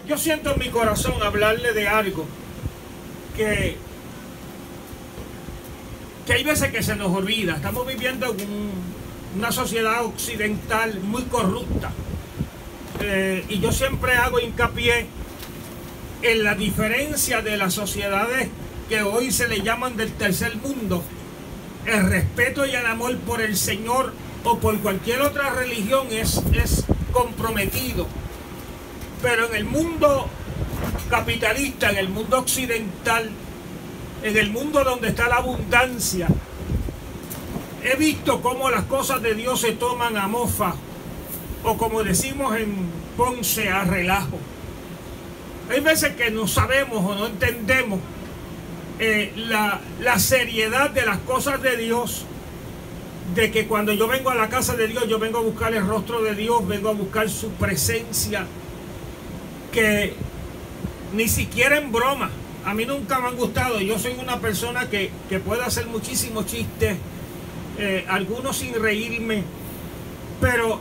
Yo siento en mi corazón hablarle de algo que hay veces que se nos olvida. Estamos viviendo en una sociedad occidental muy corrupta. Y yo siempre hago hincapié en la diferencia de las sociedades que hoy se le llaman del tercer mundo. El respeto y el amor por el Señor o por cualquier otra religión es comprometido. Pero en el mundo capitalista, en el mundo occidental, en el mundo donde está la abundancia, he visto cómo las cosas de Dios se toman a mofa, o como decimos en Ponce, a relajo. Hay veces que no sabemos o no entendemos la seriedad de las cosas de Dios, de que cuando yo vengo a la casa de Dios, yo vengo a buscar el rostro de Dios, vengo a buscar su presencia, que ni siquiera en broma, a mí nunca me han gustado. Yo soy una persona que puede hacer muchísimos chistes, algunos sin reírme, pero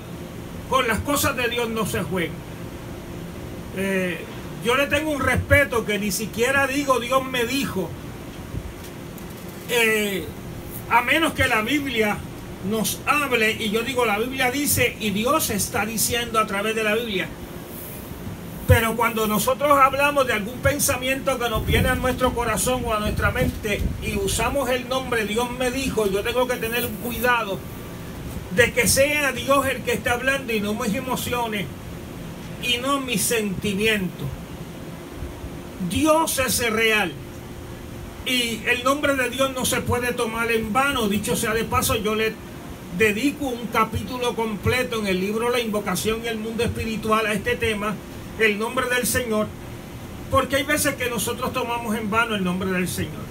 con las cosas de Dios no se juega. Yo le tengo un respeto que ni siquiera digo Dios me dijo, a menos que la Biblia nos hable y yo digo la Biblia dice y Dios está diciendo a través de la Biblia. Pero cuando nosotros hablamos de algún pensamiento que nos viene a nuestro corazón o a nuestra mente y usamos el nombre Dios me dijo, yo tengo que tener un cuidado de que sea Dios el que está hablando y no mis emociones y no mis sentimientos. Dios es real y el nombre de Dios no se puede tomar en vano. Dicho sea de paso, yo le dedico un capítulo completo en el libro La Invocación y el Mundo Espiritual a este tema, el nombre del Señor, porque hay veces que nosotros tomamos en vano el nombre del Señor.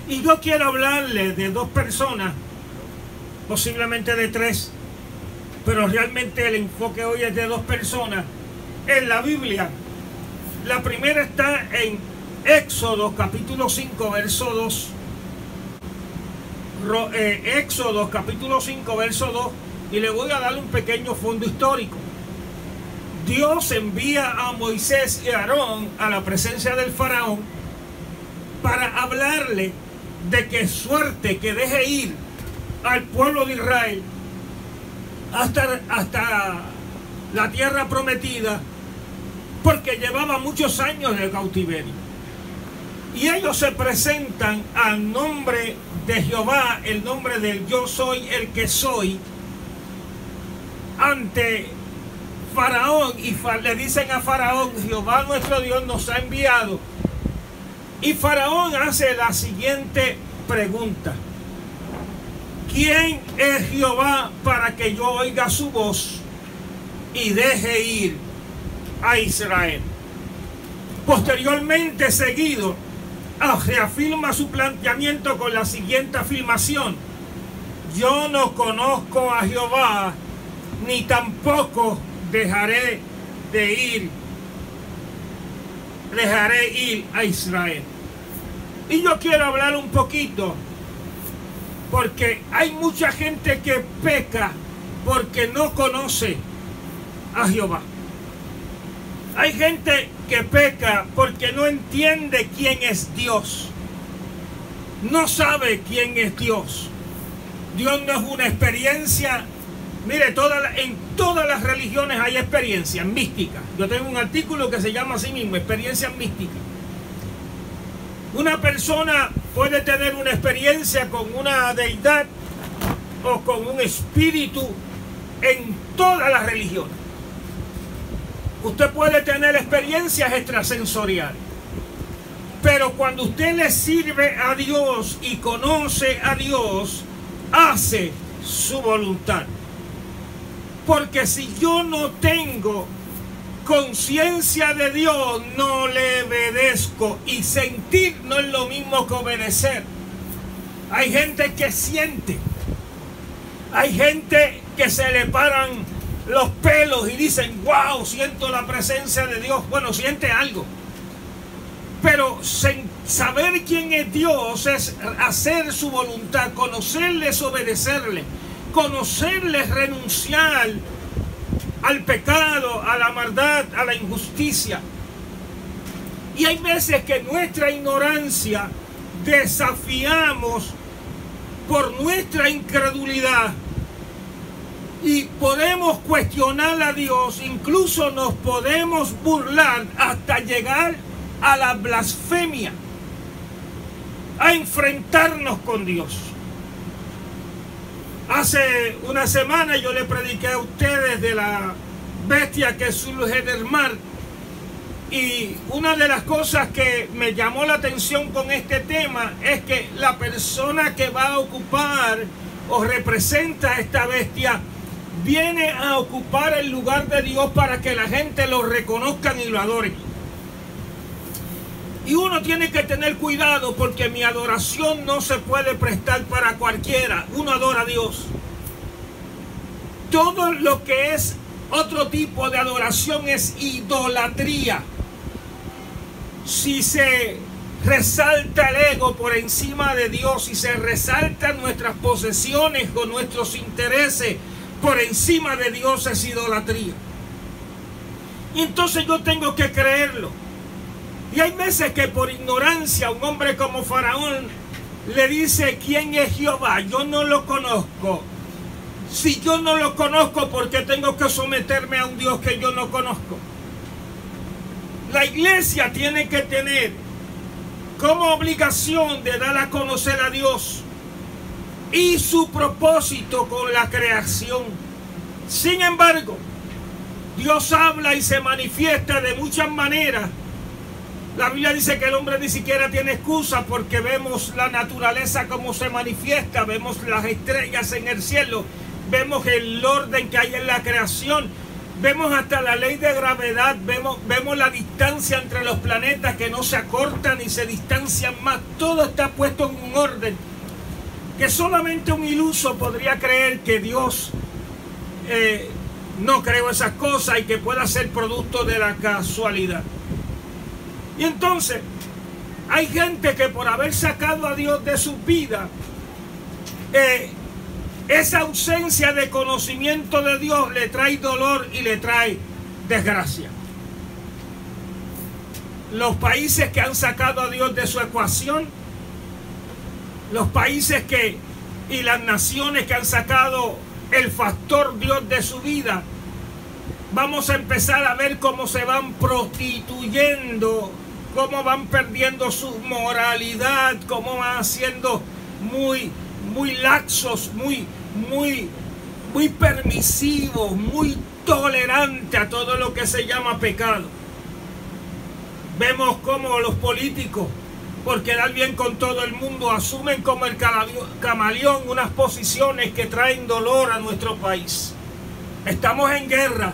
Y yo quiero hablarle de dos personas, posiblemente de tres, pero realmente el enfoque hoy es de dos personas en la Biblia. La primera está en Éxodo capítulo 5 verso 2. Éxodo capítulo 5 verso 2, y le voy a dar un pequeño fondo histórico. Dios envía a Moisés y a Aarón a la presencia del faraón para hablarle de que suerte que deje ir al pueblo de Israel hasta la tierra prometida, porque llevaba muchos años de cautiverio. Y ellos se presentan al nombre de Jehová, el nombre del yo soy el que soy, ante Faraón, y le dicen a Faraón, Jehová nuestro Dios nos ha enviado. Y Faraón hace la siguiente pregunta: ¿quién es Jehová para que yo oiga su voz y deje ir a Israel? Posteriormente, seguido, reafirma su planteamiento con la siguiente afirmación: yo no conozco a Jehová, ni tampoco dejaré ir a Israel. Y yo quiero hablar un poquito, porque hay mucha gente que peca porque no conoce a Jehová. Hay gente que peca porque no entiende quién es Dios. No sabe quién es Dios. Dios no es una experiencia. Mire, en todas las religiones hay experiencias místicas. Yo tengo un artículo que se llama así mismo, experiencias místicas. Una persona puede tener una experiencia con una deidad o con un espíritu en todas las religiones. Usted puede tener experiencias extrasensoriales, pero cuando usted le sirve a Dios y conoce a Dios, hace su voluntad. Porque si yo no tengo conciencia de Dios, no le obedezco. Y sentir no es lo mismo que obedecer. Hay gente que siente. Hay gente que se le paran los pelos y dicen, wow, siento la presencia de Dios. Bueno, siente algo. Pero saber quién es Dios es hacer su voluntad. Conocerle es obedecerle. Conocerle es renunciar al pecado, a la maldad, a la injusticia. Y hay veces que nuestra ignorancia desafiamos por nuestra incredulidad y podemos cuestionar a Dios, incluso nos podemos burlar hasta llegar a la blasfemia, a enfrentarnos con Dios. Hace una semana yo le prediqué a ustedes de la bestia que surge del mar, y una de las cosas que me llamó la atención con este tema es que la persona que va a ocupar o representa a esta bestia viene a ocupar el lugar de Dios para que la gente lo reconozcan y lo adoren. Y uno tiene que tener cuidado, porque mi adoración no se puede prestar para cualquiera. Uno adora a Dios. Todo lo que es otro tipo de adoración es idolatría. Si se resalta el ego por encima de Dios, si se resaltan nuestras posesiones o nuestros intereses por encima de Dios, es idolatría. Y entonces yo tengo que creerlo. Y hay veces que por ignorancia un hombre como Faraón le dice: ¿quién es Jehová? Yo no lo conozco. Si yo no lo conozco, ¿por qué tengo que someterme a un Dios que yo no conozco? La iglesia tiene que tener como obligación de dar a conocer a Dios y su propósito con la creación. Sin embargo, Dios habla y se manifiesta de muchas maneras. La Biblia dice que el hombre ni siquiera tiene excusa, porque vemos la naturaleza como se manifiesta, vemos las estrellas en el cielo, vemos el orden que hay en la creación, vemos hasta la ley de gravedad, vemos la distancia entre los planetas que no se acortan ni se distancian más. Todo está puesto en un orden que solamente un iluso podría creer que Dios no creó esas cosas y que pueda ser producto de la casualidad. Y entonces hay gente que por haber sacado a Dios de su vida, esa ausencia de conocimiento de Dios le trae dolor y le trae desgracia. Los países que han sacado a Dios de su ecuación, los países y las naciones que han sacado el factor Dios de su vida, vamos a empezar a ver cómo se van prostituyendo, cómo van perdiendo su moralidad, cómo van siendo muy laxos, muy permisivos, muy tolerantes a todo lo que se llama pecado. Vemos cómo los políticos, por quedar bien con todo el mundo, asumen como el camaleón unas posiciones que traen dolor a nuestro país. Estamos en guerra.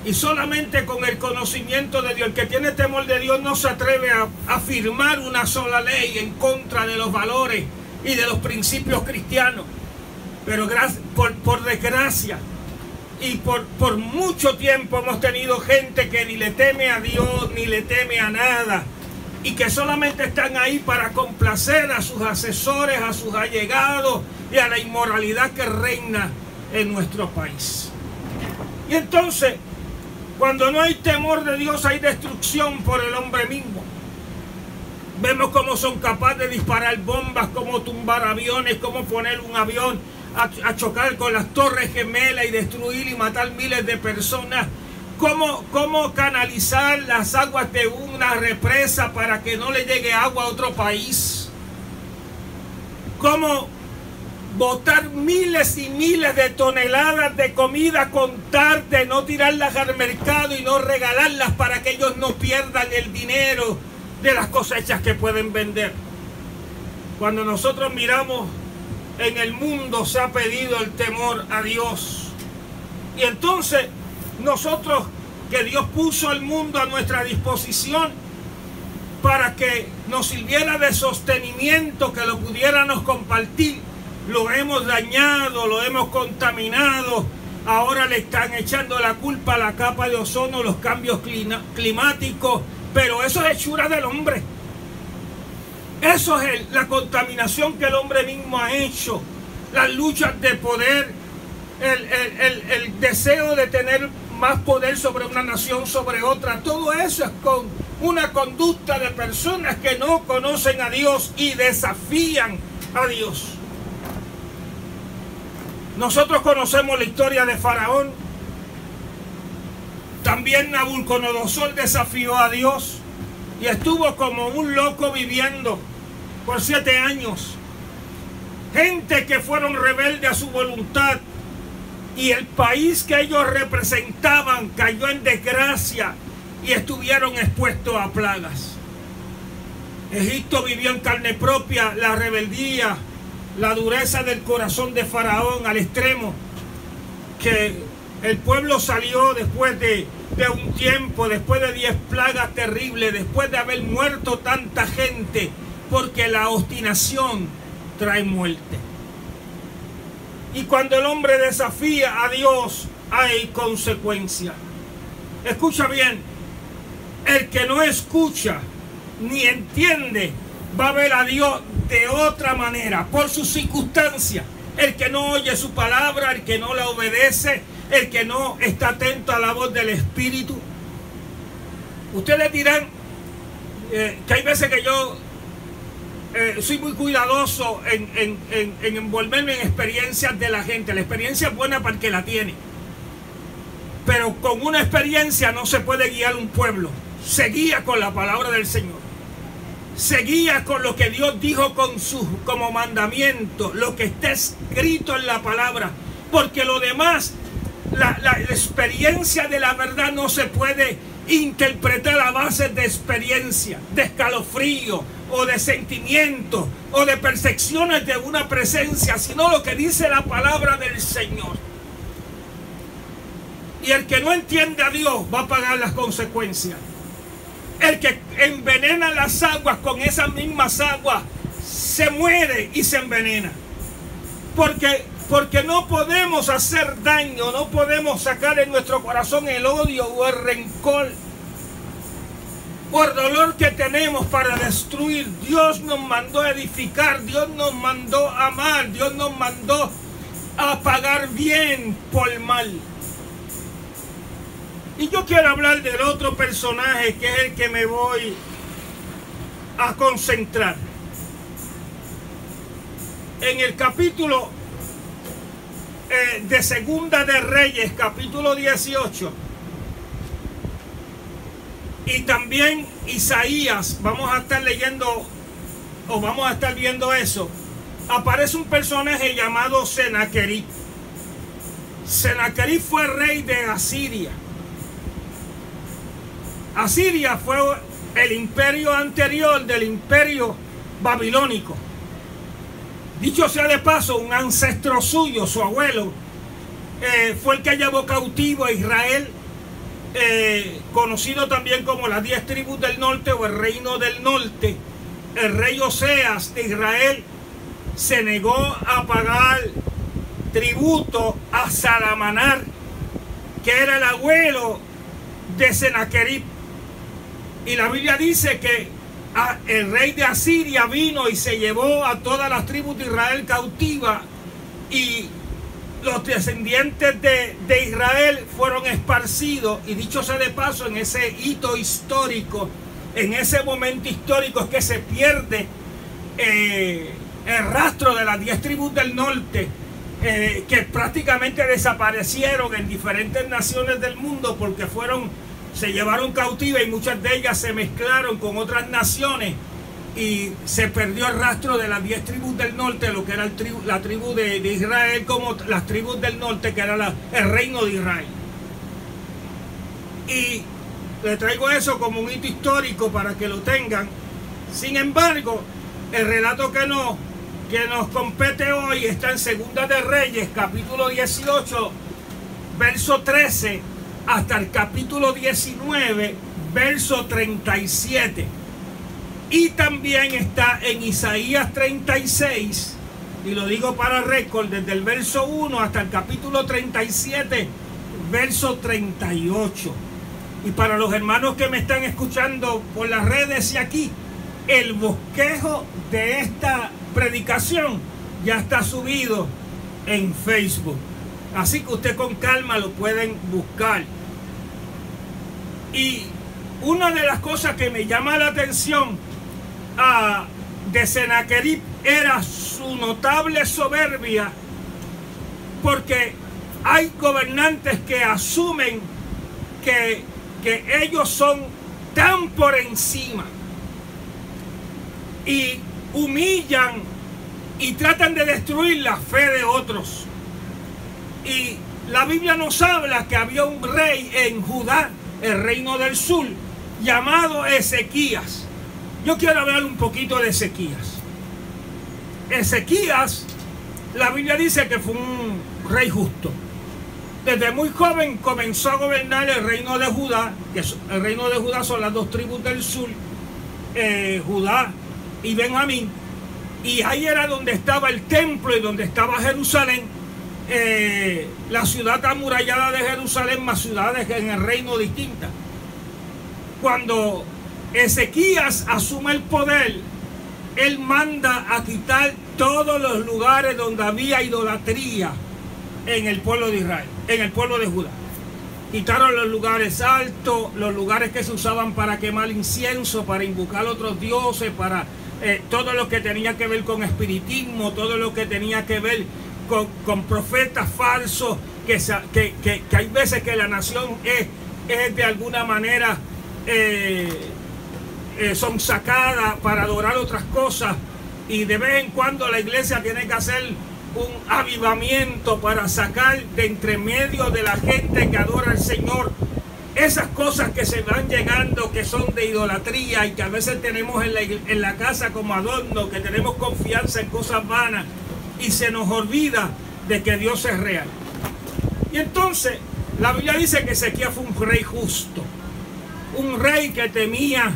Y solamente con el conocimiento de Dios, el que tiene temor de Dios no se atreve a firmar una sola ley en contra de los valores y de los principios cristianos. Pero por desgracia y por mucho tiempo hemos tenido gente que ni le teme a Dios ni le teme a nada, y que solamente están ahí para complacer a sus asesores, a sus allegados y a la inmoralidad que reina en nuestro país. Y entonces, cuando no hay temor de Dios, hay destrucción por el hombre mismo. Vemos cómo son capaces de disparar bombas, cómo tumbar aviones, cómo poner un avión a chocar con las Torres Gemelas y destruir y matar miles de personas. Cómo canalizar las aguas de una represa para que no le llegue agua a otro país. Cómo botar miles y miles de toneladas de comida con tal de no tirarlas al mercado y no regalarlas para que ellos no pierdan el dinero de las cosechas que pueden vender. Cuando nosotros miramos en el mundo, se ha pedido el temor a Dios. Y entonces nosotros, que Dios puso el mundo a nuestra disposición para que nos sirviera de sostenimiento, que lo pudiéramos compartir, lo hemos dañado, lo hemos contaminado. Ahora le están echando la culpa a la capa de ozono, los cambios climáticos, pero eso es hechura del hombre. Eso es la contaminación que el hombre mismo ha hecho. Las luchas de poder el deseo de tener más poder sobre una nación, sobre otra. Todo eso es con una conducta de personas que no conocen a Dios y desafían a Dios. Nosotros conocemos la historia de Faraón. También Nabucodonosor desafió a Dios y estuvo como un loco viviendo por 7 años. Gente que fueron rebeldes a su voluntad, y el país que ellos representaban cayó en desgracia y estuvieron expuestos a plagas. Egipto vivió en carne propia la rebeldía, la dureza del corazón de Faraón, al extremo que el pueblo salió después de un tiempo, después de 10 plagas terribles, después de haber muerto tanta gente, porque la obstinación trae muerte. Y cuando el hombre desafía a Dios, hay consecuencia. Escucha bien, el que no escucha ni entiende va a ver a Dios de otra manera, por sus circunstancias. El que no oye su palabra, el que no la obedece, el que no está atento a la voz del Espíritu. Ustedes dirán que hay veces que yo soy muy cuidadoso en envolverme en experiencias de la gente. La experiencia es buena para el que la tiene, pero con una experiencia no se puede guiar un pueblo. Se guía con la palabra del Señor, se guía con lo que Dios dijo como mandamiento, lo que está escrito en la palabra, porque lo demás, la experiencia de la verdad no se puede interpretar a base de experiencia, de escalofrío o de sentimientos o de percepciones de una presencia, sino lo que dice la palabra del Señor. Y el que no entiende a Dios va a pagar las consecuencias. El que envenena las aguas con esas mismas aguas se muere y se envenena. Porque no podemos hacer daño, no podemos sacar en nuestro corazón el odio o el rencor o el dolor que tenemos para destruir. Dios nos mandó a edificar, Dios nos mandó a amar, Dios nos mandó a pagar bien por mal. Y yo quiero hablar del otro personaje que es el que me voy a concentrar. En el capítulo de Segunda de Reyes, capítulo 18, y también Isaías, vamos a estar leyendo o vamos a estar viendo eso. Aparece un personaje llamado Senaquerib. Senaquerib fue rey de Asiria. Asiria fue el imperio anterior del imperio babilónico. Dicho sea de paso, un ancestro suyo, su abuelo, fue el que llevó cautivo a Israel, conocido también como las 10 tribus del norte o el reino del norte. El rey Oseas de Israel se negó a pagar tributo a Salamanar, que era el abuelo de Senaquerib. Y la Biblia dice que el rey de Asiria vino y se llevó a todas las tribus de Israel cautiva, y los descendientes de Israel fueron esparcidos. Y dicho sea de paso, en ese hito histórico, en ese momento histórico, es que se pierde el rastro de las 10 tribus del norte, que prácticamente desaparecieron en diferentes naciones del mundo porque se llevaron cautivas, y muchas de ellas se mezclaron con otras naciones y se perdió el rastro de las 10 tribus del norte, lo que era la tribu de Israel, como las tribus del norte, que era el reino de Israel. Y le traigo eso como un hito histórico para que lo tengan. Sin embargo, el relato que nos compete hoy está en Segunda de Reyes, capítulo 18, verso 13, hasta el capítulo 19, verso 37. Y también está en Isaías 36, y lo digo para récord, desde el verso 1 hasta el capítulo 37, verso 38. Y para los hermanos que me están escuchando por las redes y aquí, el bosquejo de esta predicación ya está subido en Facebook. Así que usted con calma lo pueden buscar. Y una de las cosas que me llama la atención de Sennacherib era su notable soberbia, porque hay gobernantes que asumen que ellos son tan por encima y humillan y tratan de destruir la fe de otros. Y la Biblia nos habla que había un rey en Judá, el reino del sur, llamado Ezequías. Yo quiero hablar un poquito de Ezequías. Ezequías, la Biblia dice que fue un rey justo. Desde muy joven comenzó a gobernar el reino de Judá, que el reino de Judá son las dos tribus del sur, Judá y Benjamín, y ahí era donde estaba el templo y donde estaba Jerusalén, la ciudad amurallada de Jerusalén, más ciudades en el reino distintas. Cuando Ezequías asume el poder, él manda a quitar todos los lugares donde había idolatría en el pueblo de Israel, en el pueblo de Judá. Quitaron los lugares altos, los lugares que se usaban para quemar incienso, para invocar otros dioses, para todo lo que tenía que ver con espiritismo, todo lo que tenía que ver con profetas falsos, que hay veces que la nación es de alguna manera son sacadas para adorar otras cosas, y de vez en cuando la iglesia tiene que hacer un avivamiento para sacar de entre medio de la gente que adora al Señor esas cosas que se van llegando, que son de idolatría y que a veces tenemos en la casa como adorno, que tenemos confianza en cosas vanas y se nos olvida de que Dios es real. Y entonces la Biblia dice que Ezequías fue un rey justo, un rey que temía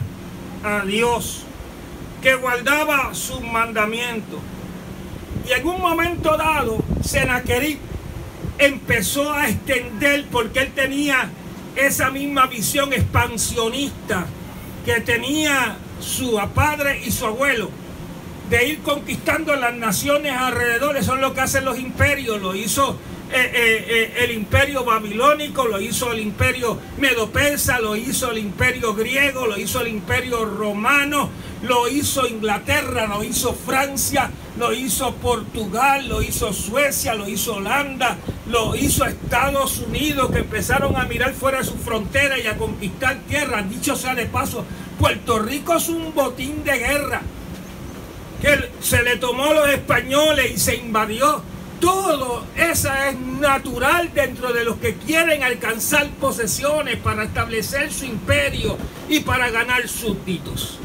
a Dios, que guardaba sus mandamientos. Y en un momento dado, Sennacherib empezó a extender, porque él tenía esa misma visión expansionista que tenía su padre y su abuelo, de ir conquistando las naciones alrededor. Eso es lo que hacen los imperios. Lo hizo el imperio babilónico, lo hizo el imperio medo-persa, lo hizo el imperio griego, lo hizo el imperio romano, lo hizo Inglaterra, lo hizo Francia, lo hizo Portugal, lo hizo Suecia, lo hizo Holanda, lo hizo Estados Unidos, que empezaron a mirar fuera de sus fronteras y a conquistar tierras. Dicho sea de paso, Puerto Rico es un botín de guerra que se le tomó a los españoles y se invadió. Todo eso es natural dentro de los que quieren alcanzar posesiones para establecer su imperio y para ganar súbditos.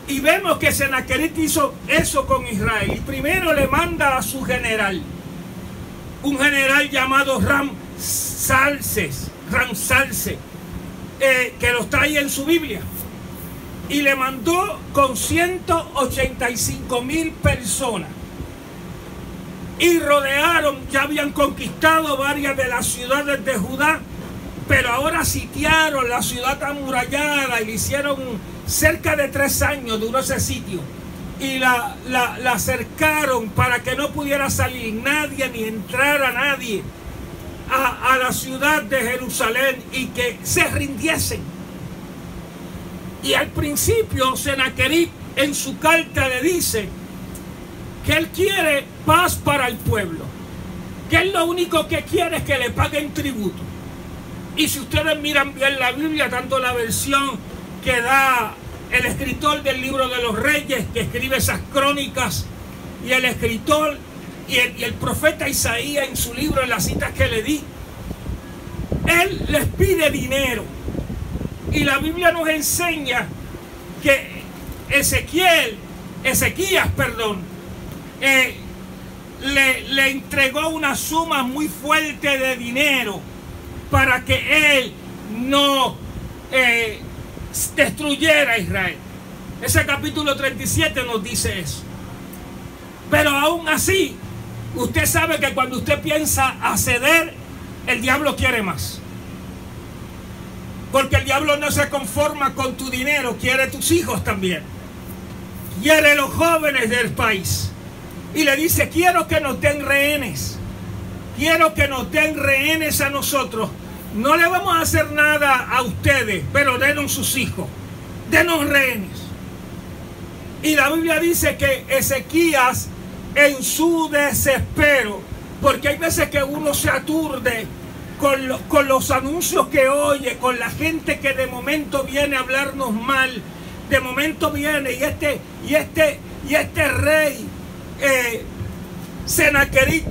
Y vemos que Sennacherib hizo eso con Israel. Y primero le manda a su general, un general llamado Ramsalce, que lo está ahí en su Biblia. Y le mandó con 185,000 personas. Y rodearon, ya habían conquistado varias de las ciudades de Judá, pero ahora sitiaron la ciudad amurallada y le hicieron cerca de 3 años, duró ese sitio. Y la cercaron para que no pudiera salir nadie ni entrar a nadie a la ciudad de Jerusalén y que se rindiesen. Y al principio Sennacherib en su carta le dice que él quiere paz para el pueblo, que él lo único que quiere es que le paguen tributo. Y si ustedes miran bien la Biblia, tanto la versión que da el escritor del libro de los Reyes, que escribe esas crónicas, y el escritor y el profeta Isaías en su libro, en las citas que le di, él les pide dinero. Y la Biblia nos enseña que Ezequías, le entregó una suma muy fuerte de dinero para que él no destruyera a Israel. Ese capítulo 37 nos dice eso. Pero aún así, usted sabe que cuando usted piensa a ceder, el diablo quiere más. Porque el diablo no se conforma con tu dinero, quiere tus hijos también. Quiere los jóvenes del país. Y le dice, quiero que nos den rehenes. quiero que nos den rehenes a nosotros. No le vamos a hacer nada a ustedes, pero denos sus hijos, denos rehenes. Y la Biblia dice que Ezequías, en su desespero, porque hay veces que uno se aturde con los anuncios que oye, con la gente que de momento viene a hablarnos mal, de momento viene y este rey Senaquerib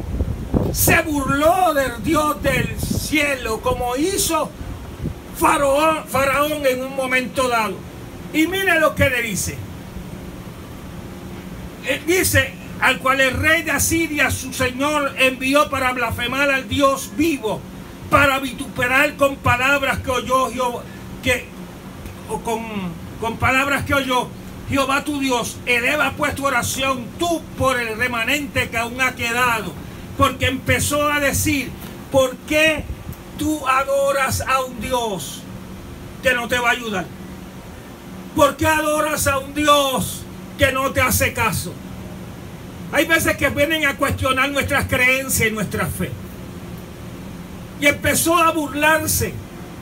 se burló del Dios del cielo, como hizo Faraón en un momento dado. Y mire lo que le dice. Dice: al cual el rey de Asiria, su señor, envió para blasfemar al Dios vivo, para vituperar con palabras que oyó con palabras que oyó Jehová tu Dios. Eleva pues tu oración tú por el remanente que aún ha quedado, porque empezó a decir: ¿por qué tú adoras a un Dios que no te va a ayudar? ¿Por qué adoras a un Dios que no te hace caso? Hay veces que vienen a cuestionar nuestras creencias y nuestra fe. Y empezó a burlarse.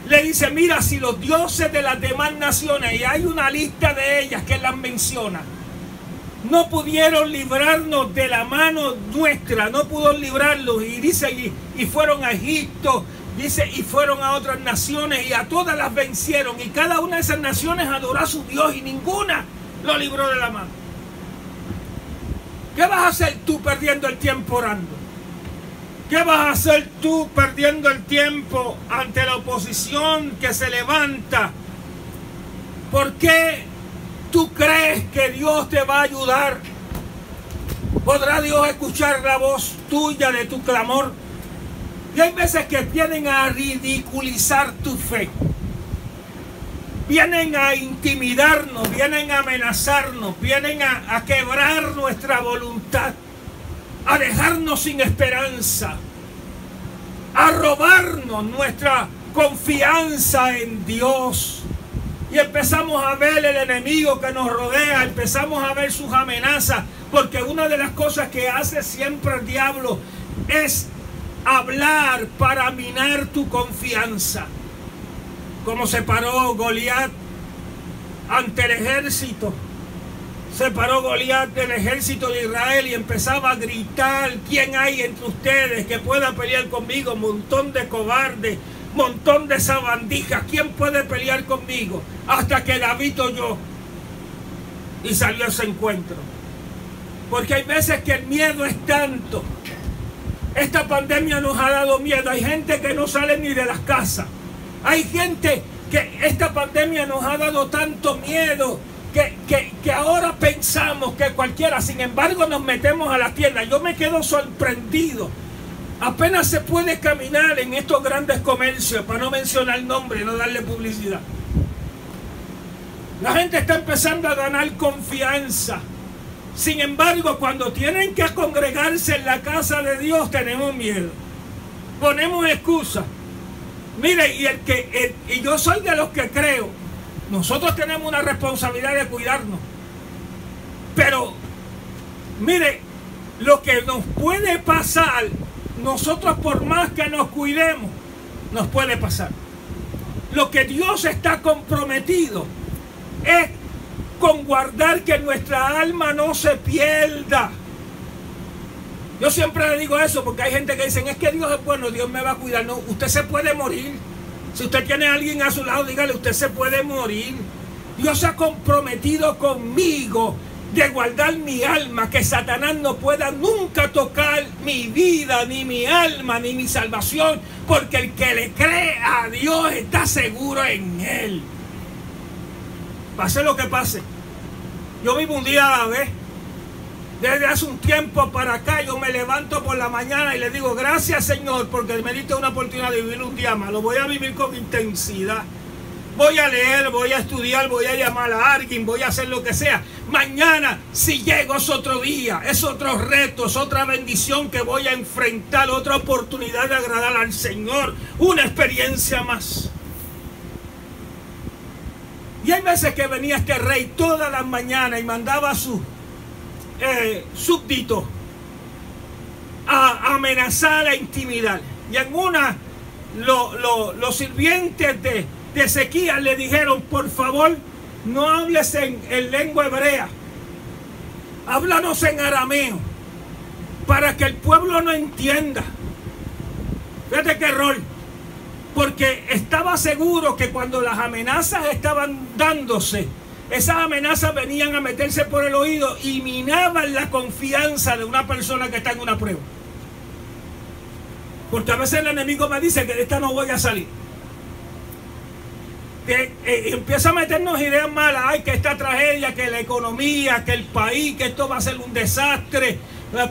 Le dice: mira, si los dioses de las demás naciones, y hay una lista de ellas que las menciona, no pudieron librarnos de la mano nuestra, no pudo librarlos. Y dice, y fueron a Egipto, dice, y fueron a otras naciones, y a todas las vencieron. Y cada una de esas naciones adoró a su Dios, y ninguna lo libró de la mano. ¿Qué vas a hacer tú perdiendo el tiempo orando? ¿Qué vas a hacer tú perdiendo el tiempo ante la oposición que se levanta? ¿Por qué tú crees que Dios te va a ayudar? ¿Podrá Dios escuchar la voz tuya de tu clamor? Y hay veces que vienen a ridiculizar tu fe. Vienen a intimidarnos, vienen a amenazarnos, vienen a quebrar nuestra voluntad, a dejarnos sin esperanza, a robarnos nuestra confianza en Dios. Y empezamos a ver el enemigo que nos rodea, empezamos a ver sus amenazas, porque una de las cosas que hace siempre el diablo es hablar para minar tu confianza. Como se paró Goliat ante el ejército. Se paró Goliat del ejército de Israel y empezaba a gritar: ¿quién hay entre ustedes que pueda pelear conmigo? Montón de cobardes, montón de sabandijas, ¿quién puede pelear conmigo? Hasta que David oyó y salió a ese encuentro. Porque hay veces que el miedo es tanto. Esta pandemia nos ha dado miedo. Hay gente que no sale ni de las casas. Hay gente que esta pandemia nos ha dado tanto miedo que ahora pensamos que cualquiera. Sin embargo, nos metemos a la tienda. Yo me quedo sorprendido. Apenas se puede caminar en estos grandes comercios, para no mencionar nombre, no darle publicidad. La gente está empezando a ganar confianza. Sin embargo, cuando tienen que congregarse en la casa de Dios, tenemos miedo. Ponemos excusas. Mire, y yo soy de los que creo, nosotros tenemos una responsabilidad de cuidarnos. Pero, mire, lo que nos puede pasar, nosotros por más que nos cuidemos, nos puede pasar. Lo que Dios está comprometido es con guardar que nuestra alma no se pierda. Yo siempre le digo eso porque hay gente que dicen: es que Dios es bueno, Dios me va a cuidar. No, usted se puede morir. Si usted tiene a alguien a su lado, dígale: usted se puede morir. Dios se ha comprometido conmigo de guardar mi alma, que Satanás no pueda nunca tocar mi vida, ni mi alma, ni mi salvación, porque el que le cree a Dios está seguro en Él. Pase lo que pase. Yo vivo un día a la vez. Desde hace un tiempo para acá yo me levanto por la mañana y le digo: gracias, Señor, porque me diste una oportunidad de vivir un día más. Lo voy a vivir con intensidad. Voy a leer, voy a estudiar, voy a llamar a alguien, voy a hacer lo que sea. Mañana, si llego, es otro día, es otro reto, es otra bendición que voy a enfrentar, otra oportunidad de agradar al Señor, una experiencia más. Y hay veces que venía este rey todas las mañanas y mandaba a sus súbditos a amenazar e intimidar. Y en una, los sirvientes de Ezequías le dijeron: por favor, no hables en lengua hebrea, háblanos en arameo, para que el pueblo no entienda. Fíjate qué error, porque estaba seguro que cuando las amenazas estaban dándose, esas amenazas venían a meterse por el oído y minaban la confianza de una persona que está en una prueba. Porque a veces el enemigo me dice que de esta no voy a salir. Empieza a meternos ideas malas: ay, que esta tragedia, que la economía, que el país, que esto va a ser un desastre.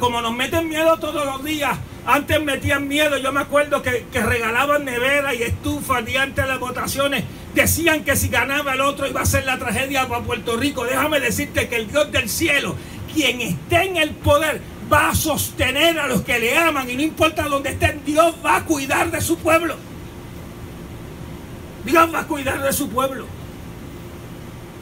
Como nos meten miedo todos los días. Antes metían miedo, yo me acuerdo que regalaban nevera y estufas días antes de las votaciones. Decían que si ganaba el otro iba a ser la tragedia para Puerto Rico. Déjame decirte que el Dios del cielo, quien esté en el poder, va a sostener a los que le aman, y no importa dónde estén, Dios va a cuidar de su pueblo. Dios va a cuidar de su pueblo.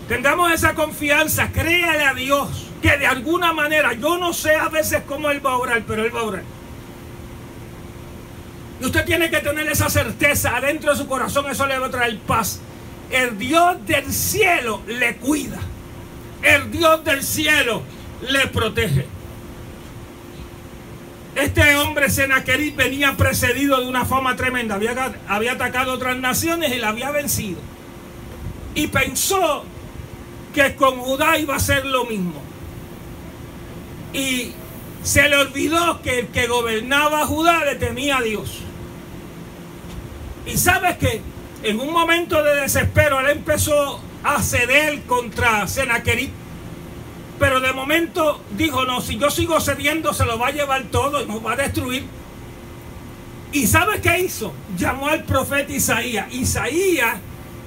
Tengamos esa confianza, créale a Dios que de alguna manera, yo no sé a veces cómo Él va a obrar, pero Él va a obrar. Y usted tiene que tener esa certeza adentro de su corazón, eso le va a traer paz. El Dios del cielo le cuida. El Dios del cielo le protege. Este hombre Senaquerib venía precedido de una fama tremenda. Había atacado otras naciones y la había vencido. Y pensó que con Judá iba a ser lo mismo. Y se le olvidó que el que gobernaba Judá le temía a Dios. Y sabes que en un momento de desespero él empezó a ceder contra Senaquerib. Pero de momento dijo: no, si yo sigo cediendo se lo va a llevar todo y nos va a destruir. ¿Y sabes qué hizo? Llamó al profeta Isaías. Isaías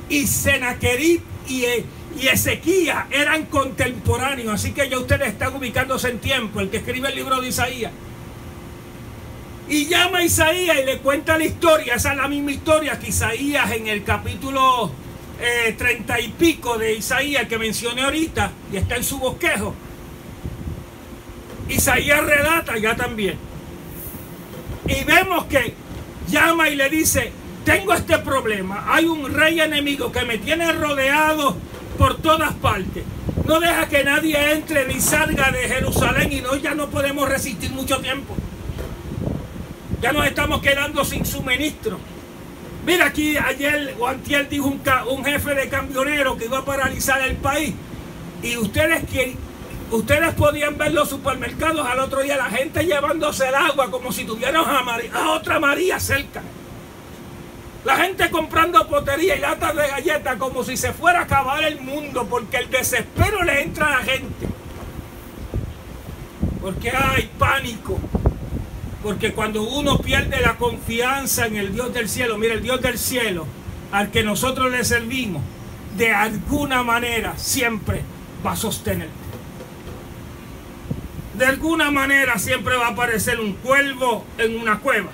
y Senaquerib y Ezequías eran contemporáneos, así que ya ustedes están ubicándose en tiempo. El que escribe el libro de Isaías, y llama a Isaías y le cuenta la historia. Esa es la misma historia que Isaías en el capítulo 30 y pico de Isaías que mencioné ahorita, y está en su bosquejo. Isaías relata ya también, y vemos que llama y le dice: tengo este problema, hay un rey enemigo que me tiene rodeado por todas partes, no deja que nadie entre ni salga de Jerusalén, y ya no podemos resistir mucho tiempo, ya nos estamos quedando sin suministro. Mira, aquí ayer o antier dijo un jefe de camioneros que iba a paralizar el país, y ustedes podían ver los supermercados al otro día, la gente llevándose el agua como si tuvieran a otra María cerca. La gente comprando potería y latas de galletas como si se fuera a acabar el mundo, porque el desespero le entra a la gente. Porque hay pánico. Porque cuando uno pierde la confianza en el Dios del cielo, mira, el Dios del cielo al que nosotros le servimos, de alguna manera siempre va a sostenerte. De alguna manera siempre va a aparecer un cuervo en una cueva.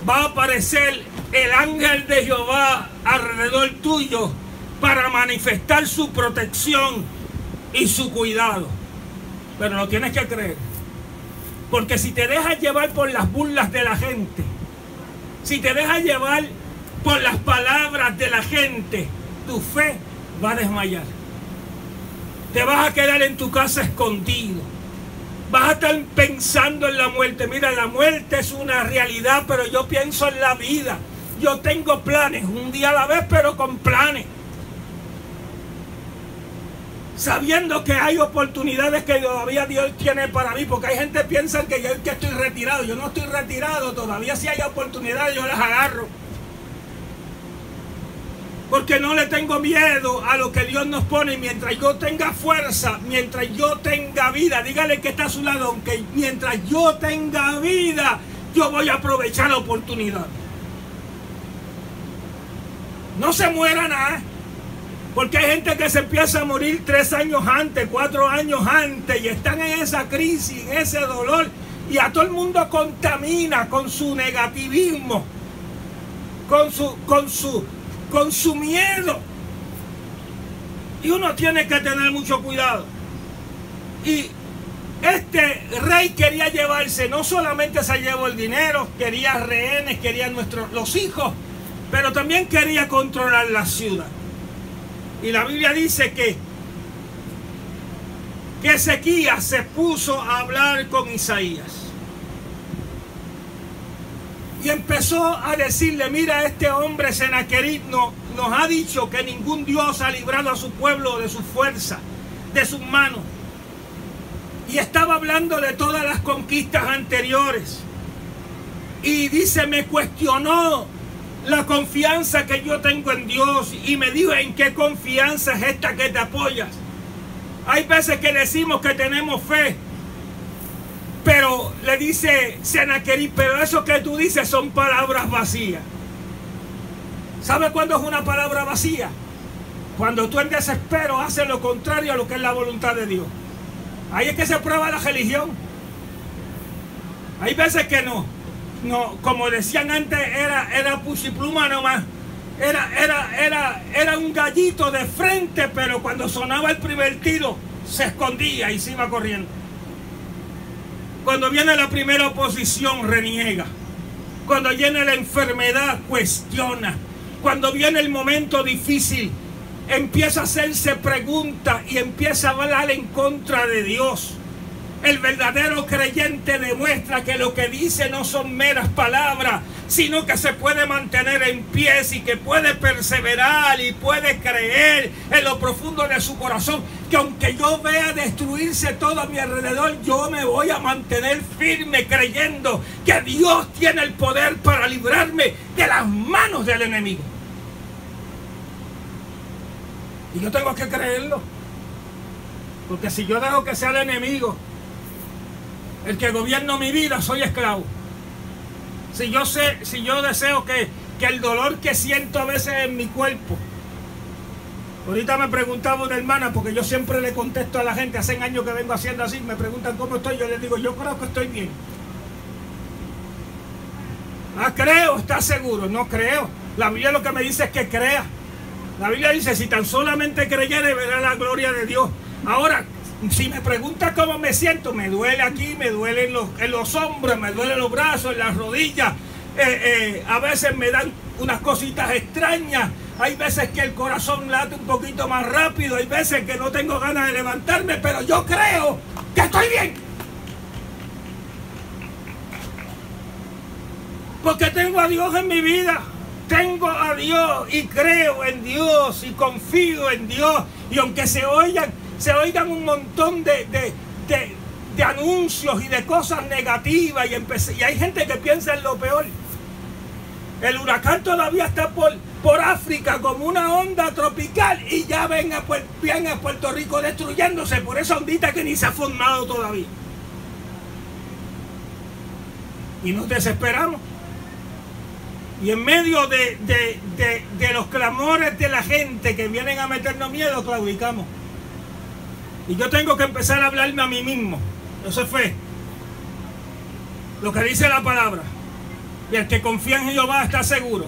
Va a aparecer el ángel de Jehová alrededor tuyo para manifestar su protección y su cuidado. Pero lo tienes que creer. Porque si te dejas llevar por las burlas de la gente, si te dejas llevar por las palabras de la gente, tu fe va a desmayar. Te vas a quedar en tu casa escondido. Vas a estar pensando en la muerte. Mira, la muerte es una realidad, pero yo pienso en la vida. Yo tengo planes, un día a la vez, pero con planes. Sabiendo que hay oportunidades que todavía Dios tiene para mí, porque hay gente que piensa que yo estoy retirado. Yo no estoy retirado, todavía si hay oportunidades yo las agarro. Porque no le tengo miedo a lo que Dios nos pone. Mientras yo tenga fuerza, mientras yo tenga vida, dígale que está a su lado, aunque mientras yo tenga vida, yo voy a aprovechar la oportunidad. No se muera nada. Porque hay gente que se empieza a morir 3 años antes, 4 años antes, y están en esa crisis, en ese dolor, y a todo el mundo contamina con su negativismo, con su miedo. Y uno tiene que tener mucho cuidado. Y Este rey quería llevarse, no solamente se llevó el dinero, quería rehenes, quería los hijos, pero también quería controlar la ciudad. Y la Biblia dice que Ezequías se puso a hablar con Isaías. Y empezó a decirle, mira, este hombre Senaquerib nos ha dicho que ningún Dios ha librado a su pueblo de su fuerza, de sus manos. Y estaba hablando de todas las conquistas anteriores. Y dice, me cuestionó la confianza que yo tengo en Dios. Y me dijo, ¿en qué confianza es esta que te apoyas? Hay veces que decimos que tenemos fe. Pero le dice Senaquerib, pero eso que tú dices son palabras vacías. ¿Sabe cuándo es una palabra vacía? Cuando tú en desespero haces lo contrario a lo que es la voluntad de Dios. Ahí es que se prueba la religión. Hay veces que no, como decían antes, era puchipluma nomás. Era un gallito de frente, pero cuando sonaba el primer tiro, se escondía y se iba corriendo. Cuando viene la primera oposición, reniega. Cuando viene la enfermedad, cuestiona. Cuando viene el momento difícil, empieza a hacerse preguntas y empieza a hablar en contra de Dios. El verdadero creyente demuestra que lo que dice no son meras palabras, sino que se puede mantener en pie y que puede perseverar y puede creer en lo profundo de su corazón que aunque yo vea destruirse todo a mi alrededor, yo me voy a mantener firme creyendo que Dios tiene el poder para librarme de las manos del enemigo. Y yo tengo que creerlo, porque si yo dejo que sea el enemigo el que gobierna mi vida, soy esclavo. Si yo deseo que el dolor que siento a veces en mi cuerpo. Ahorita me preguntaba una hermana, porque yo siempre le contesto a la gente, hace años que vengo haciendo así, me preguntan cómo estoy, yo les digo, yo creo que estoy bien. Creo, ¿está seguro? No creo. La Biblia lo que me dice es que crea. La Biblia dice, si tan solamente creyere, verá la gloria de Dios. Ahora, si me preguntas cómo me siento, me duele aquí, me duele en los hombros, me duele en los brazos, en las rodillas. A veces me dan unas cositas extrañas. Hay veces que el corazón late un poquito más rápido. Hay veces que no tengo ganas de levantarme, pero yo creo que estoy bien. Porque tengo a Dios en mi vida. Tengo a Dios y creo en Dios y confío en Dios. Y aunque se oigan un montón de anuncios y de cosas negativas y hay gente que piensa en lo peor. El huracán todavía está por África como una onda tropical y ya ven a Puerto Rico destruyéndose por esa ondita que ni se ha formado todavía. Y nos desesperamos. Y en medio de los clamores de la gente que vienen a meternos miedo, claudicamos. Y yo tengo que empezar a hablarme a mí mismo. Eso fue lo que dice la palabra. Y el que confía en Jehová está seguro.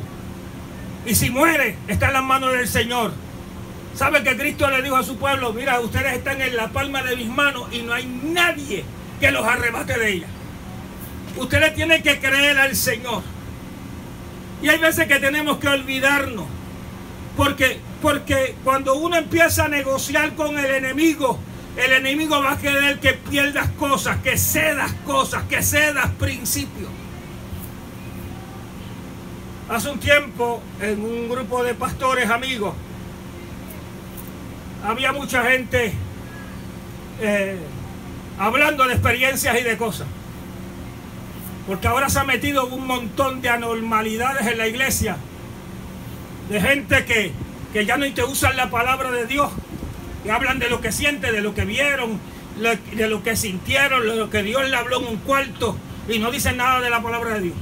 Y si muere, está en las manos del Señor. ¿Sabe que Cristo le dijo a su pueblo? Mira, ustedes están en la palma de mis manos y no hay nadie que los arrebate de ella. Ustedes tienen que creer al Señor. Y hay veces que tenemos que olvidarnos. Porque cuando uno empieza a negociar con el enemigo va a querer que pierdas cosas, que cedas principios. Hace un tiempo, en un grupo de pastores amigos, había mucha gente hablando de experiencias y de cosas. Porque ahora se ha metido un montón de anormalidades en la iglesia. De gente que ya no te usan la palabra de Dios. Que hablan de lo que sienten, de lo que vieron, de lo que sintieron, de lo que Dios le habló en un cuarto. Y no dicen nada de la palabra de Dios.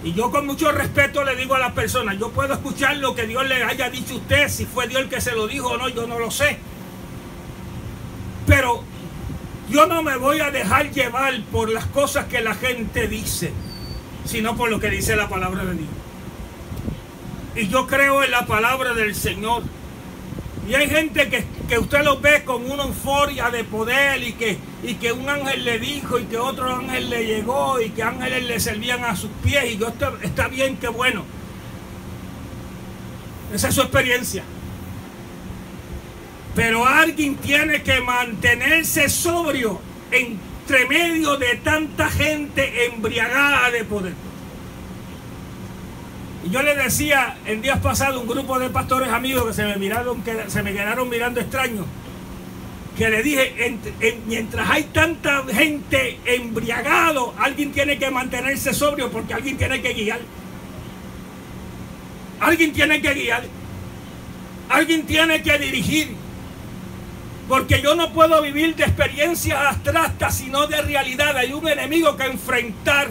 Y yo con mucho respeto le digo a las personas, yo puedo escuchar lo que Dios le haya dicho a usted. Si fue Dios el que se lo dijo o no, yo no lo sé. Pero yo no me voy a dejar llevar por las cosas que la gente dice, sino por lo que dice la palabra de Dios. Y yo creo en la palabra del Señor. Y hay gente que usted los ve con una euforia de poder y que un ángel le dijo y que otro ángel le llegó y que ángeles le servían a sus pies y que está bien, qué bueno. Esa es su experiencia. Pero alguien tiene que mantenerse sobrio entre medio de tanta gente embriagada de poder. Y yo le decía en días pasados a un grupo de pastores amigos que se me quedaron mirando extraños, que le dije, mientras hay tanta gente embriagado, alguien tiene que mantenerse sobrio porque alguien tiene que guiar. Alguien tiene que guiar. Alguien tiene que dirigir. Porque yo no puedo vivir de experiencias abstractas, sino de realidad. Hay un enemigo que enfrentar.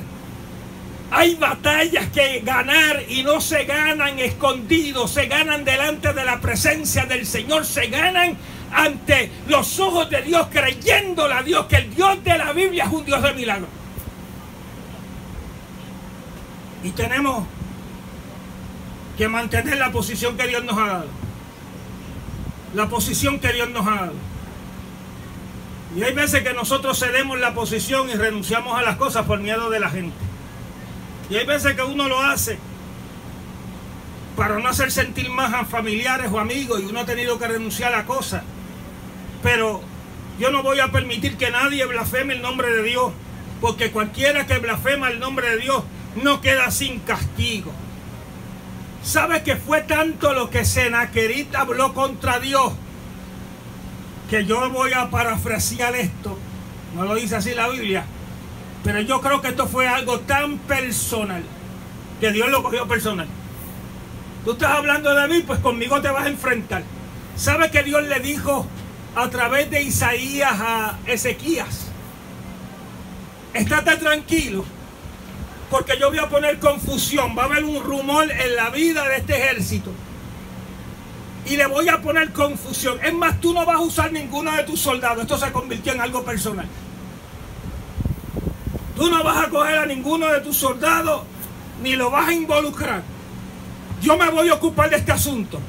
Hay batallas que ganar y no se ganan escondidos, se ganan delante de la presencia del Señor, se ganan ante los ojos de Dios, creyéndole a Dios que el Dios de la Biblia es un Dios de milagros. Y tenemos que mantener la posición que Dios nos ha dado. La posición que Dios nos ha dado. Y hay veces que nosotros cedemos la posición y renunciamos a las cosas por miedo de la gente. Y hay veces que uno lo hace para no hacer sentir más a familiares o amigos y uno ha tenido que renunciar a cosas. Pero yo no voy a permitir que nadie blasfeme el nombre de Dios, porque cualquiera que blasfema el nombre de Dios no queda sin castigo. ¿Sabe que fue tanto lo que Senaquerib habló contra Dios? Que yo voy a parafrasear esto. No lo dice así la Biblia. Pero yo creo que esto fue algo tan personal que Dios lo cogió personal. Tú estás hablando de mí, pues conmigo te vas a enfrentar. ¿Sabe que Dios le dijo a través de Isaías a Ezequías? Estate tranquilo, porque yo voy a poner confusión. Va a haber un rumor en la vida de este ejército. Y le voy a poner confusión. Es más, tú no vas a usar ninguno de tus soldados. Esto se convirtió en algo personal. Tú no vas a coger a ninguno de tus soldados, ni lo vas a involucrar. Yo me voy a ocupar de este asunto.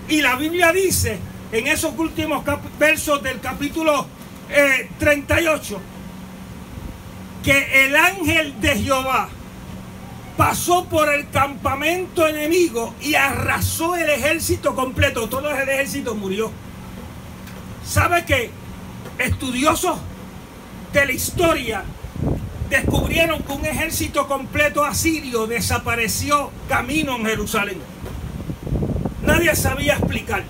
Y la Biblia dice, en esos últimos versos del capítulo 38, que el ángel de Jehová pasó por el campamento enemigo y arrasó el ejército completo. Todo el ejército murió. ¿Sabe que estudiosos de la historia descubrieron que un ejército completo asirio desapareció camino en Jerusalén? Nadie sabía explicar.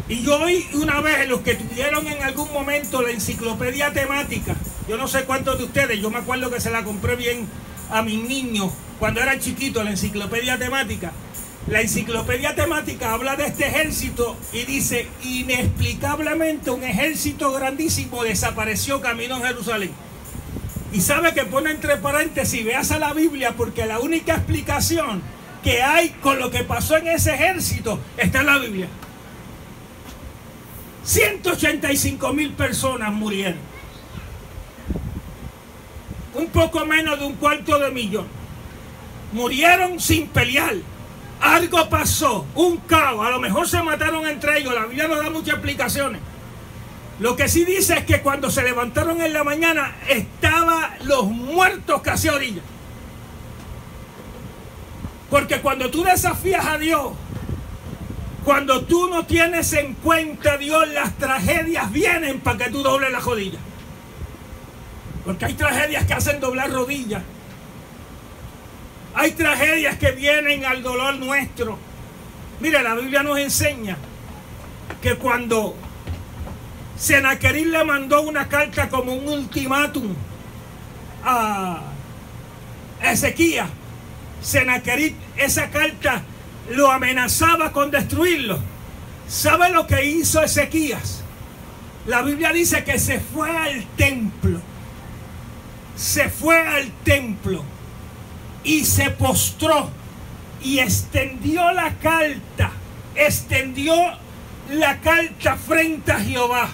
Y yo oí una vez, los que tuvieron en algún momento la enciclopedia temática, yo no sé cuántos de ustedes, yo me acuerdo que se la compré bien a mis niños cuando eran chiquitos, la enciclopedia temática. La enciclopedia temática habla de este ejército y dice, inexplicablemente un ejército grandísimo desapareció camino en Jerusalén. Y sabe que pone entre paréntesis, veas a la Biblia, porque la única explicación que hay con lo que pasó en ese ejército está en la Biblia. 185,000 personas murieron. Un poco menos de 250,000. Murieron sin pelear. Algo pasó, un caos. A lo mejor se mataron entre ellos. La Biblia no da muchas explicaciones. Lo que sí dice es que cuando se levantaron en la mañana, estaban los muertos casi a orilla. Porque cuando tú desafías a Dios, cuando tú no tienes en cuenta a Dios, las tragedias vienen para que tú dobles la rodilla. Porque hay tragedias que hacen doblar rodillas. Hay tragedias que vienen al dolor nuestro. Mire, la Biblia nos enseña que cuando Senaquerib le mandó una carta como un ultimátum a Ezequías, Senaquerib, esa carta lo amenazaba con destruirlo. ¿Sabe lo que hizo Ezequías? La Biblia dice que se fue al templo. Se fue al templo y se postró y extendió la carta. Extendió la carta frente a Jehová.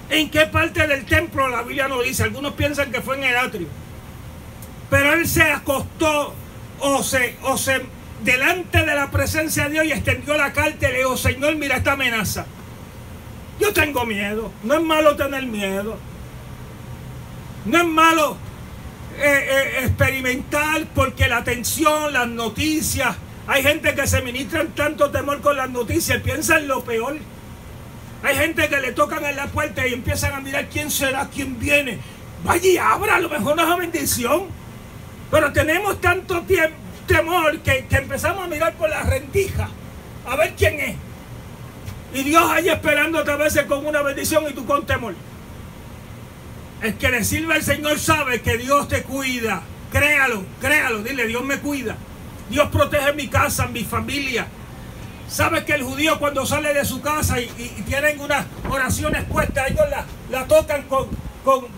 ¿En qué parte del templo? La Biblia no dice. Algunos piensan que fue en el atrio. Pero él se acostó o se delante de la presencia de Dios y extendió la carta y le dijo: Señor, mira esta amenaza. Yo tengo miedo. No es malo tener miedo. No es malo experimentar, porque la tensión, las noticias, hay gente que se ministra en tanto temor con las noticias, piensan lo peor. Hay gente que le tocan en la puerta y empiezan a mirar quién será, quién viene. Vaya y abra, a lo mejor no es una bendición. Pero tenemos tanto temor que empezamos a mirar por la rendija a ver quién es. Y Dios ahí esperándote a veces con una bendición y tú con temor. El que le sirve al Señor sabe que Dios te cuida. Créalo, créalo, dile: Dios me cuida. Dios protege mi casa, mi familia. Sabes que el judío, cuando sale de su casa y tienen unas oraciones puestas, ellos la tocan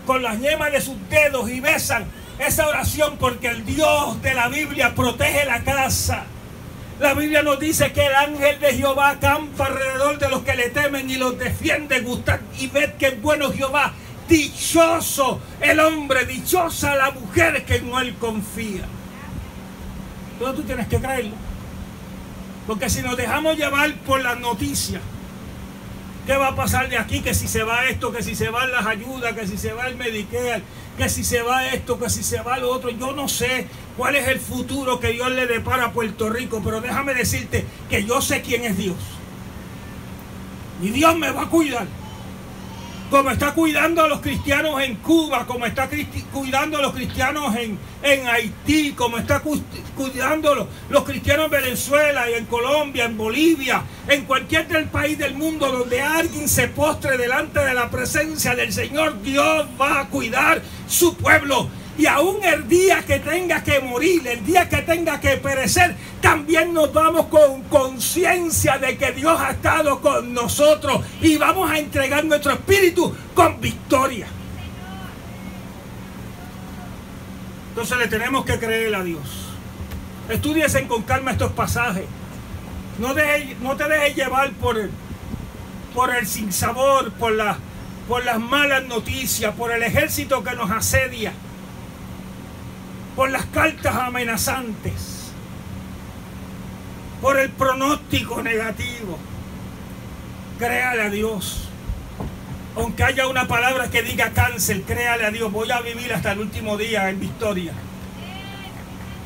con las yemas de sus dedos y besan esa oración, porque el Dios de la Biblia protege la casa. La Biblia nos dice que el ángel de Jehová acampa alrededor de los que le temen y los defiende. Gustad y ved que es bueno Jehová. Dichoso el hombre, dichosa la mujer que en él confía. Entonces tú tienes que creerlo. Porque si nos dejamos llevar por las noticias, ¿qué va a pasar de aquí? Que si se va esto, que si se van las ayudas, que si se va el Medicare, que si se va esto, que si se va lo otro. Yo no sé cuál es el futuro que Dios le depara a Puerto Rico, pero déjame decirte que yo sé quién es Dios. Y Dios me va a cuidar. Como está cuidando a los cristianos en Cuba, como está cuidando a los cristianos en Haití, como está cuidando los cristianos en Venezuela y en Colombia, en Bolivia, en cualquier del país del mundo donde alguien se postre delante de la presencia del Señor, Dios va a cuidar su pueblo. Y aún el día que tenga que morir, el día que tenga que perecer, también nos vamos con conciencia de que Dios ha estado con nosotros y vamos a entregar nuestro espíritu con victoria. Entonces le tenemos que creer a Dios. Estúdiesen con calma estos pasajes. No te dejes llevar por el sinsabor, por las malas noticias, por el ejército que nos asedia, por las cartas amenazantes, por el pronóstico negativo. Créale a Dios. Aunque haya una palabra que diga cáncer, créale a Dios: voy a vivir hasta el último día en victoria.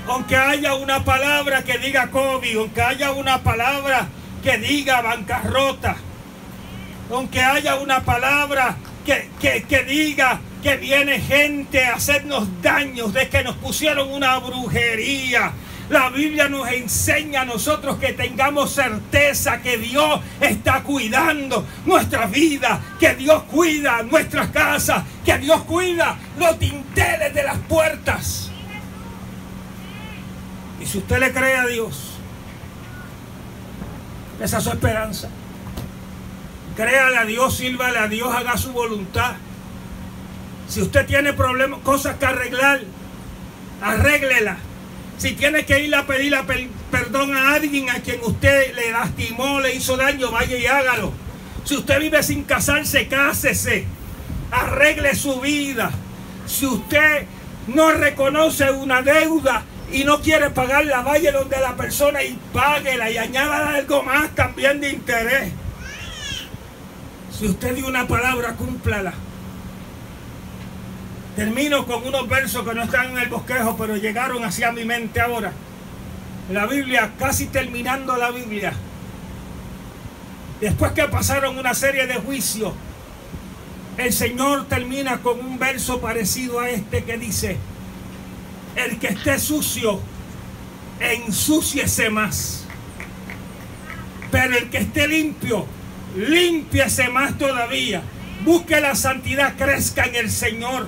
Aunque haya una palabra que diga COVID, aunque haya una palabra que diga bancarrota, aunque haya una palabra que diga que viene gente a hacernos daños, de que nos pusieron una brujería, la Biblia nos enseña a nosotros que tengamos certeza que Dios está cuidando nuestra vida, que Dios cuida nuestras casas, que Dios cuida los dinteles de las puertas. Y si usted le cree a Dios, esa es su esperanza. Créale a Dios, sírvale a Dios, haga su voluntad. Si usted tiene problemas, cosas que arreglar, arréglela. Si tiene que ir a pedir perdón a alguien a quien usted le lastimó, le hizo daño, vaya y hágalo. Si usted vive sin casarse, cásese. Arregle su vida. Si usted no reconoce una deuda y no quiere pagarla, vaya donde la persona y páguela y añada algo más también de interés. Si usted dio una palabra, cúmplala. Termino con unos versos que no están en el bosquejo, pero llegaron hacia mi mente ahora. La Biblia, casi terminando la Biblia, después que pasaron una serie de juicios, el Señor termina con un verso parecido a este que dice: el que esté sucio, ensúciese más. Pero el que esté limpio, límpiese más todavía. Busque la santidad, crezca en el Señor.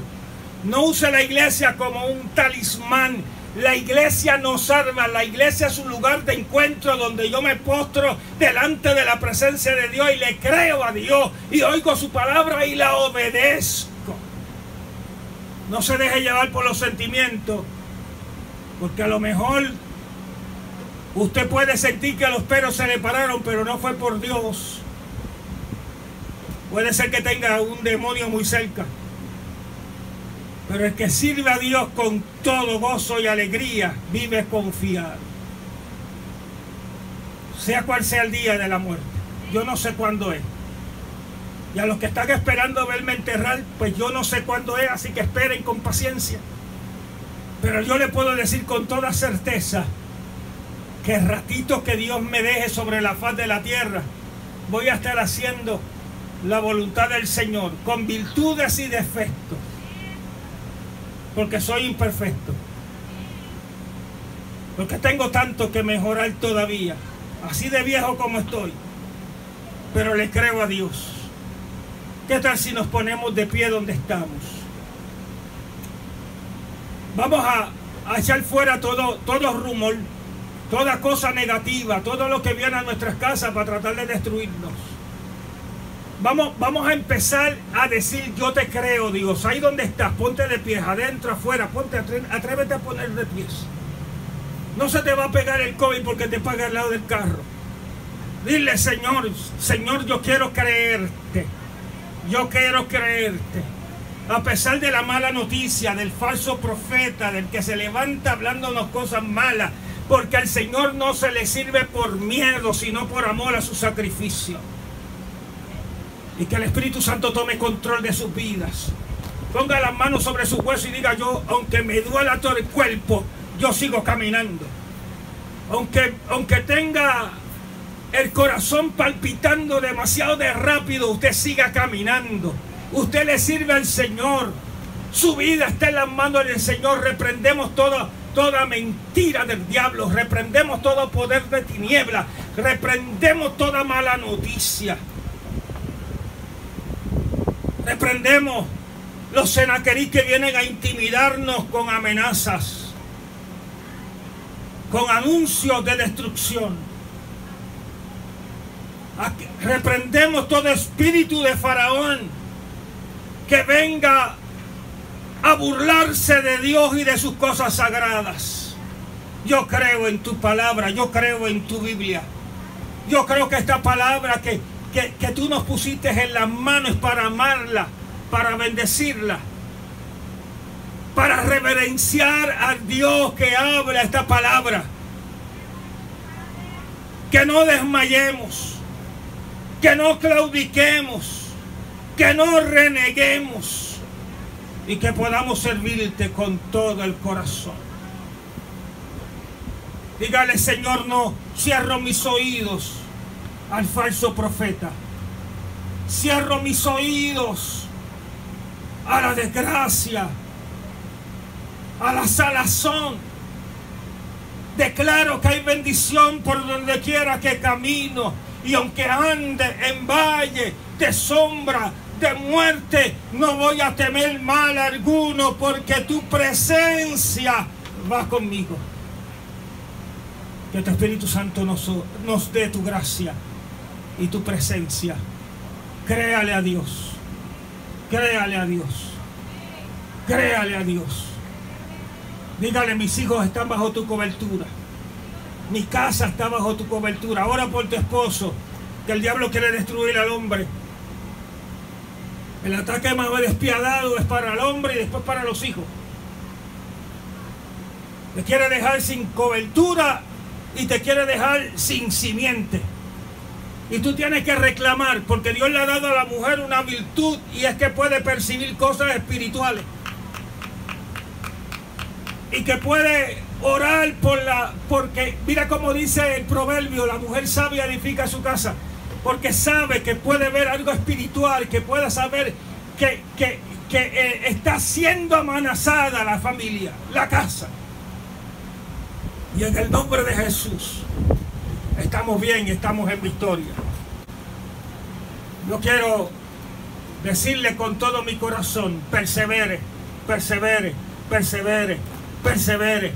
No use la iglesia como un talismán. La iglesia nos salva. La iglesia es un lugar de encuentro donde yo me postro delante de la presencia de Dios y le creo a Dios y oigo su palabra y la obedezco. No se deje llevar por los sentimientos, porque a lo mejor usted puede sentir que los pelos se le pararon, pero no fue por Dios. Puede ser que tenga un demonio muy cerca. Pero el que sirve a Dios con todo gozo y alegría vive confiado. sea cual sea el día de la muerte. Yo no sé cuándo es. Y a los que están esperando verme enterrar, pues yo no sé cuándo es, así que esperen con paciencia. Pero yo le puedo decir con toda certeza que el ratito que Dios me deje sobre la faz de la tierra, voy a estar haciendo la voluntad del Señor, con virtudes y defectos, porque soy imperfecto, porque tengo tanto que mejorar todavía, así de viejo como estoy, pero le creo a Dios. ¿Qué tal si nos ponemos de pie donde estamos? Vamos a echar fuera todo rumor, toda cosa negativa, todo lo que viene a nuestras casas para tratar de destruirnos. Vamos a empezar a decir: yo te creo, Dios. Ahí donde estás, ponte de pies, adentro, afuera, atrévete a poner de pies. No se te va a pegar el COVID porque te paga al lado del carro. Dile: Señor, yo quiero creerte. Yo quiero creerte. A pesar de la mala noticia, del falso profeta, del que se levanta hablándonos cosas malas, porque al Señor no se le sirve por miedo, sino por amor a su sacrificio. Y que el Espíritu Santo tome control de sus vidas. Ponga las manos sobre sus huesos y diga: yo, aunque me duela todo el cuerpo, yo sigo caminando. Aunque tenga el corazón palpitando demasiado de rápido, usted siga caminando. Usted le sirve al Señor. Su vida está en las manos del Señor. Reprendemos toda mentira del diablo. Reprendemos todo poder de tinieblas. Reprendemos toda mala noticia. Reprendemos los senaquerib que vienen a intimidarnos con amenazas, con anuncios de destrucción. Reprendemos todo espíritu de Faraón que venga a burlarse de Dios y de sus cosas sagradas. Yo creo en tu palabra, yo creo en tu Biblia. Yo creo que esta palabra que tú nos pusiste en las manos para amarla, para bendecirla, para reverenciar al Dios que habla esta palabra. Que no desmayemos, que no claudiquemos, que no reneguemos y que podamos servirte con todo el corazón. Dígale: Señor, no cierro mis oídos al falso profeta. Cierro mis oídos a la desgracia, a la salazón. Declaro que hay bendición por donde quiera que camino. Y aunque ande en valle de sombra, de muerte, no voy a temer mal alguno, porque tu presencia va conmigo. Que tu Espíritu Santo nos dé tu gracia y tu presencia. Créale a Dios. Créale a Dios. Créale a Dios. Dígale: mis hijos están bajo tu cobertura. Mi casa está bajo tu cobertura. Ora por tu esposo, que el diablo quiere destruir al hombre. El ataque más despiadado es para el hombre y después para los hijos. Te quiere dejar sin cobertura y te quiere dejar sin simiente. Y tú tienes que reclamar, porque Dios le ha dado a la mujer una virtud, y es que puede percibir cosas espirituales. Y que puede orar porque mira cómo dice el proverbio: la mujer sabia edifica su casa, porque sabe que puede ver algo espiritual, que pueda saber que está siendo amenazada la familia, la casa. Y en el nombre de Jesús estamos bien, estamos en victoria. Yo quiero decirle con todo mi corazón: persevere, persevere, persevere, persevere.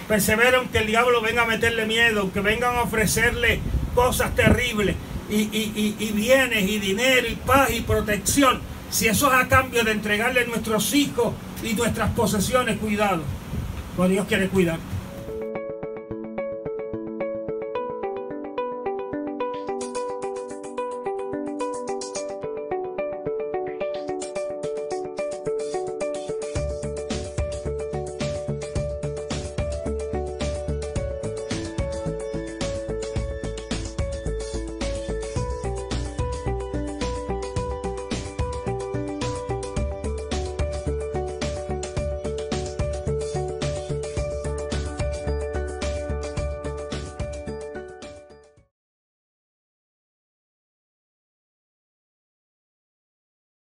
Persevere aunque el diablo venga a meterle miedo, aunque vengan a ofrecerle cosas terribles y bienes y dinero y paz y protección. Si eso es a cambio de entregarle nuestros hijos y nuestras posesiones, cuidado, pues Dios quiere cuidar.